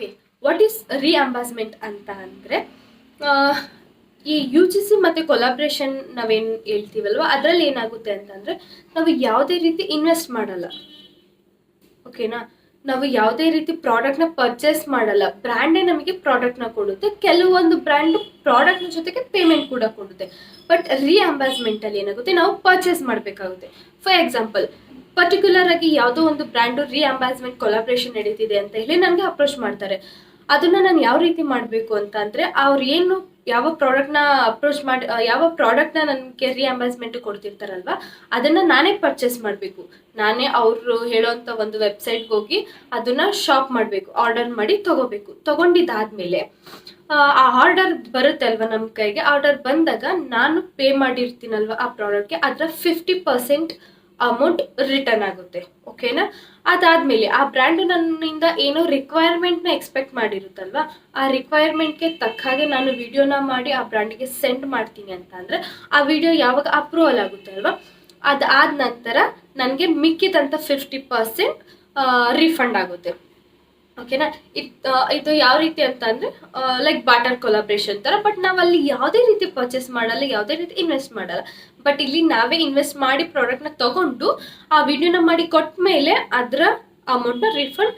Okay, what is ರಿಅಂಬರ್ಸ್ಮೆಂಟ್ ಅಂತ ಅಂದರೆ ಈ ಯು ಜಿ ಸಿ ಮತ್ತು ಕೊಲಾಬ್ರೇಷನ್ ನಾವೇನು ಹೇಳ್ತೀವಲ್ವ ಅದರಲ್ಲಿ ಏನಾಗುತ್ತೆ ಅಂತಂದರೆ ನಾವು ಯಾವುದೇ ರೀತಿ ಇನ್ವೆಸ್ಟ್ ಮಾಡಲ್ಲ. ಓಕೆನಾ, ನಾವು ಯಾವುದೇ ರೀತಿ ಪ್ರಾಡಕ್ಟ್ನ ಪರ್ಚೇಸ್ ಮಾಡಲ್ಲ. ಬ್ರ್ಯಾಂಡೇ ನಮಗೆ ಪ್ರಾಡಕ್ಟ್ನ ಕೊಡುತ್ತೆ. ಕೆಲವೊಂದು ಬ್ರ್ಯಾಂಡು ಪ್ರಾಡಕ್ಟ್ನ ಜೊತೆಗೆ ಪೇಮೆಂಟ್ ಕೂಡ ಕೊಡುತ್ತೆ. ಬಟ್ ರಿಅಂಬರ್ಸ್ಮೆಂಟಲ್ಲಿ ಏನಾಗುತ್ತೆ, ನಾವು ಪರ್ಚೇಸ್ ಮಾಡಬೇಕಾಗುತ್ತೆ. ಫಾರ್ ಎಕ್ಸಾಂಪಲ್, ಪರ್ಟಿಕ್ಯುಲರ್ ಆಗಿ ಯಾವುದೋ ಒಂದು ಬ್ರ್ಯಾಂಡು ರಿಅಂಬರ್ಸ್ಮೆಂಟ್ ಕೊಲಾಬ್ರೇಷನ್ ನಡೀತಿದೆ ಅಂತ ಹೇಳಿ ನನಗೆ ಅಪ್ರೋಚ್ ಮಾಡ್ತಾರೆ. ಅದನ್ನು ನಾನು ಯಾವ ರೀತಿ ಮಾಡಬೇಕು ಅಂತ ಅಂದರೆ, ಅವ್ರು ಏನು ಯಾವ ಪ್ರಾಡಕ್ಟ್ನ ಅಪ್ರೋಚ್ ಮಾಡಿ ಯಾವ ಪ್ರಾಡಕ್ಟ್ನ ನನಗೆ ರಿಅಂಬರ್ಸ್ಮೆಂಟ್ ಕೊಡ್ತಿರ್ತಾರಲ್ವ ಅದನ್ನು ನಾನೇ ಪರ್ಚೇಸ್ ಮಾಡಬೇಕು. ನಾನೇ ಅವರು ಹೇಳೋವಂಥ ಒಂದು ವೆಬ್ಸೈಟ್ಗೆ ಹೋಗಿ ಅದನ್ನು ಶಾಪ್ ಮಾಡಬೇಕು, ಆರ್ಡರ್ ಮಾಡಿ ತೊಗೋಬೇಕು. ತೊಗೊಂಡಿದ್ದಾದಮೇಲೆ ಆ ಆರ್ಡರ್ ಬರುತ್ತೆ ಅಲ್ವ ನಮ್ಮ ಕೈಗೆ. ಆರ್ಡರ್ ಬಂದಾಗ ನಾನು ಪೇ ಮಾಡಿರ್ತೀನಲ್ವ ಆ ಪ್ರಾಡಕ್ಟ್ಗೆ, ಅದರ 50% ಅಮೌಂಟ್ ರಿಟರ್ನ್ ಆಗುತ್ತೆ. ಓಕೆನಾ, ಅದಾದಮೇಲೆ ಆ ಬ್ರ್ಯಾಂಡು ನನ್ನಿಂದ ಏನೋ ರಿಕ್ವೈರ್ಮೆಂಟ್ನ ಎಕ್ಸ್ಪೆಕ್ಟ್ ಮಾಡಿರುತ್ತಲ್ವ, ಆ ರಿಕ್ವೈರ್ಮೆಂಟ್ಗೆ ತಕ್ಕ ಹಾಗೆ ನಾನು ವಿಡಿಯೋನ ಮಾಡಿ ಆ ಬ್ರ್ಯಾಂಡಿಗೆ ಸೆಂಡ್ ಮಾಡ್ತೀನಿ ಅಂತ ಅಂದರೆ ಆ ವಿಡಿಯೋ ಯಾವಾಗ ಅಪ್ರೂವಲ್ ಆಗುತ್ತೆ ಅಲ್ವ, ಅದಾದ ನಂತರ ನನಗೆ ಮಿಕ್ಕಿದಂಥ 50% ರೀಫಂಡ್ ಆಗುತ್ತೆ. ಓಕೆನಾ, ಇದು ಯಾವ ರೀತಿ ಅಂತ ಅಂದರೆ ಲೈಕ್ ಬಾಟರ್ ಕೊಲಾಬ್ರೇಷನ್ ಥರ. ಬಟ್ ನಾವಲ್ಲಿ ಯಾವುದೇ ರೀತಿ ಪರ್ಚೇಸ್ ಮಾಡಲ್ಲ, ಯಾವುದೇ ರೀತಿ ಇನ್ವೆಸ್ಟ್ ಮಾಡಲ್ಲ. ಬಟ್ ಇಲ್ಲಿ ನಾವೇ ಇನ್ವೆಸ್ಟ್ ಮಾಡಿ ಪ್ರಾಡಕ್ಟ್ನ ತೊಗೊಂಡು ಆ ವಿಡಿಯೋನ ಮಾಡಿ ಕೊಟ್ಟ ಮೇಲೆ ಅದರ ಅಮೌಂಟ್ನ ರಿಫಂಡ್